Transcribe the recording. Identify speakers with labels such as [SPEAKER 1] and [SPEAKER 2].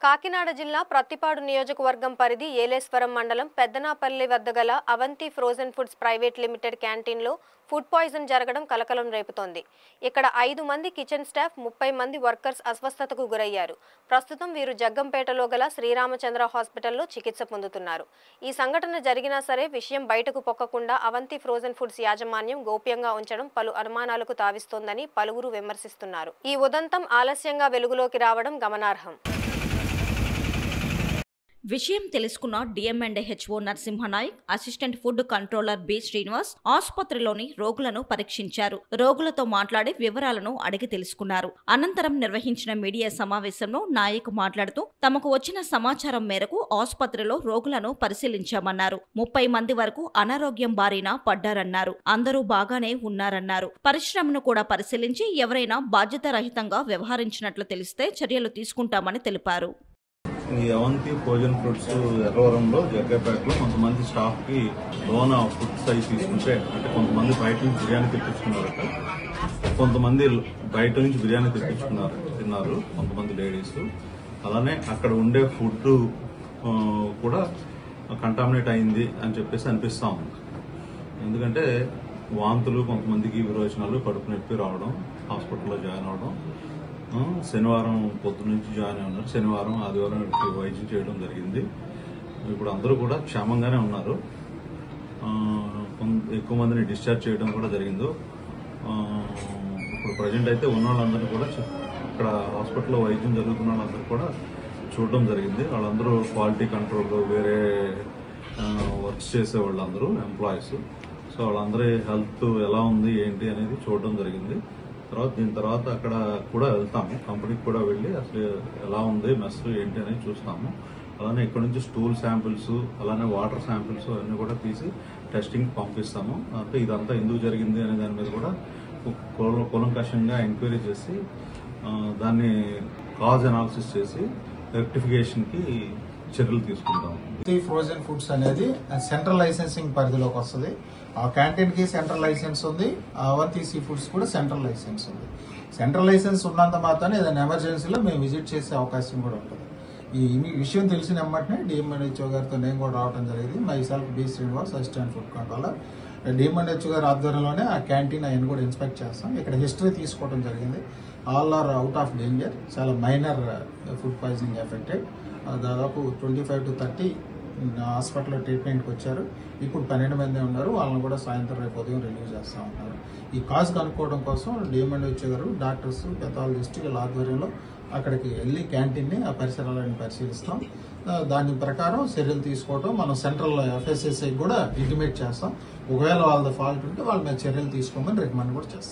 [SPEAKER 1] కాకినాడ జిల్లా ప్రత్తిపాడు నియోజకవర్గం పరిధి ఏలేశ్వరం మండలం పెద్దనాపల్లి వద్ద గల Avanti frozen foods private limited క్యాంటీన్లో ఫుడ్ పాయిజన్ జరగడం కలకలం రేపుతోంది. ఇక్కడ 5 మంది కిచెన్ స్టాఫ్ 30 మంది వర్కర్స్ అస్వస్థతకు గురయ్యారు. ప్రస్తుతం వీరు జగ్గంపేటలో గల శ్రీరామచంద్ర హాస్పిటల్లో చికిత్స పొందుతున్నారు. ఈ సంఘటన జరిగినా సరే విషయం బయటకు పొక్కకుండా అవంతి ఫ్రోజన్ ఫుడ్స్ యాజమాన్యం గోప్యంగా ఉంచడం పలు అనుమానాలకు తావిస్తోందని పలువురు విమర్శిస్తున్నారు. ఈ ఉదంతం ఆలస్యంగా వెలుగులోకి రావడం గమనార్హం.
[SPEAKER 2] విషయం తెలుసుకున్న DM and HO Narasimha Nayak, assistant food controller B Srinivas ఆసుపత్రిలోని రోగులను పరీక్షించారు. రోగులతో మాట్లాడి వివరాలను అడిగి తెలుసుకున్నారు. అనంతరం నిర్వహించిన మీడియా సమావేశంలో నాయక్ మాట్లాడుతూ తమకు వచ్చిన సమాచారం మేరకు ఆసుపత్రిలో రోగులను పరిశీలించామన్నారు. 30 మంది వరకు అనారోగ్యం బారిన పడ్డారన్నారు. అందరూ బాగానే ఉన్నారన్నారు. పరిశ్రమను కూడా పరిశీలించి ఎవరైనా బాధ్యతారహితంగా వ్యవహరించినట్లు తెలిస్తే చర్యలు తీసుకుంటామని తెలిపారు.
[SPEAKER 3] ఈ అవంతి ఫ్రోజన్ ఫుడ్స్ ఎర్రవరంలో జగ్గపేటలో కొంతమంది స్టాఫ్ కి లోన ఫుడ్స్ అవి తీసుకుంటే అంటే కొంతమంది బయట నుంచి బిర్యానీ తెప్పించుకున్నారట, కొంతమంది బయట నుంచి బిర్యానీ తిన్నారు కొంతమంది లేడీస్. అలానే అక్కడ ఉండే ఫుడ్ కూడా కంటామినేట్ అయింది అని చెప్పేసి అనిపిస్తా ఉంది. ఎందుకంటే వాంతులు, కొంతమందికి విరోచనాలు, కడుపు నొప్పి రావడం, హాస్పిటల్లో జాయిన్ అవడం. శనివారం పొద్దు నుంచి జాయిన్ అయి ఉన్నారు. శనివారం, ఆదివారం వైద్యం చేయడం జరిగింది. ఇప్పుడు అందరూ కూడా క్షేమంగానే ఉన్నారు. ఎక్కువ మందిని డిశ్చార్జ్ చేయడం కూడా జరిగింది. ఇప్పుడు ప్రజెంట్ అయితే ఉన్న వాళ్ళందరినీ కూడా ఇక్కడ హాస్పిటల్లో వైద్యం జరుగుతున్న వాళ్ళందరూ కూడా చూడడం జరిగింది. వాళ్ళందరూ క్వాలిటీ కంట్రోల్, వేరే వర్క్స్ చేసే వాళ్ళందరూ ఎంప్లాయీస్. సో వాళ్ళందరి హెల్త్ ఎలా ఉంది ఏంటి అనేది చూడడం జరిగింది. దీని తర్వాత అక్కడ కూడా వెళ్తాము, కంపెనీకి కూడా వెళ్ళి అసలు ఎలా ఉంది మెస్ ఏంటి అనేది చూస్తాము. అలానే ఇక్కడ నుంచి స్టూల్ శాంపిల్స్, అలానే వాటర్ శాంపిల్స్ అన్నీ కూడా తీసి టెస్టింగ్ పంపిస్తాము. అంటే ఇదంతా ఎందుకు జరిగింది అనే దాని మీద కూడా కూలంకషంగా ఎంక్వైరీ చేసి దాన్ని కాజ్ అనాలిసిస్ చేసి రెక్టిఫికేషన్ కి చర్యలు తీసుకుంటాము.
[SPEAKER 4] ఫ్రోజన్ ఫుడ్స్ అనేది సెంట్రల్ లైసెన్సింగ్ పరిధిలోకి వస్తుంది. ఆ క్యాంటీన్ కి సెంట్రల్ లైసెన్స్ ఉంది, అవంతి సీ ఫుడ్స్ కూడా సెంట్రల్ లైసెన్స్ ఉంది. సెంట్రల్ లైసెన్స్ ఉన్నంత మాత్రాన్ని ఏదైనా ఎమర్జెన్సీలో మేము విజిట్ చేసే అవకాశం కూడా ఉంటుంది. ఈ విషయం తెలిసిన వెంటనే డిఎంఎండ్హెచ్ఓ గారితో నేను కూడా రావడం జరిగింది. Myself B Srinivas, assistant food controller. DM and HO గారి ఆధ్వర్యంలోనే ఆ క్యాంటీన్ ఆయన కూడా ఇన్స్పెక్ట్ చేస్తాం. ఇక్కడ హిస్టరీ తీసుకోవడం జరిగింది. All are out of danger. చాలా మైనర్ ఫుడ్ పాయిజనింగ్ ఎఫెక్టెడ్. దాదాపు 25 to 30 హాస్పిటల్లో ట్రీట్మెంట్కి వచ్చారు. ఇప్పుడు 12 మంది ఉన్నారు. వాళ్ళని కూడా సాయంత్రం రేపు ఉదయం రిలీవ్ చేస్తూ ఉన్నారు. ఈ కాజ్ కనుక్కోవడం కోసం డిఎంఎండ్హెచ్ఓ గారు, డాక్టర్స్, పెథాలజిస్ట్ వీళ్ళ ఆధ్వర్యంలో అక్కడికి వెళ్ళి క్యాంటీన్ని, ఆ పరిసరాలను పరిశీలిస్తాం. దాని ప్రకారం చర్యలు తీసుకోవడం మనం సెంట్రల్ FSSI కూడా ఇంటిమేట్ చేస్తాం. ఒకవేళ వాళ్ళ ఫాల్ట్ ఉంటే వాళ్ళ మీద చర్యలు తీసుకోమని రికమెండ్ కూడా చేస్తాం.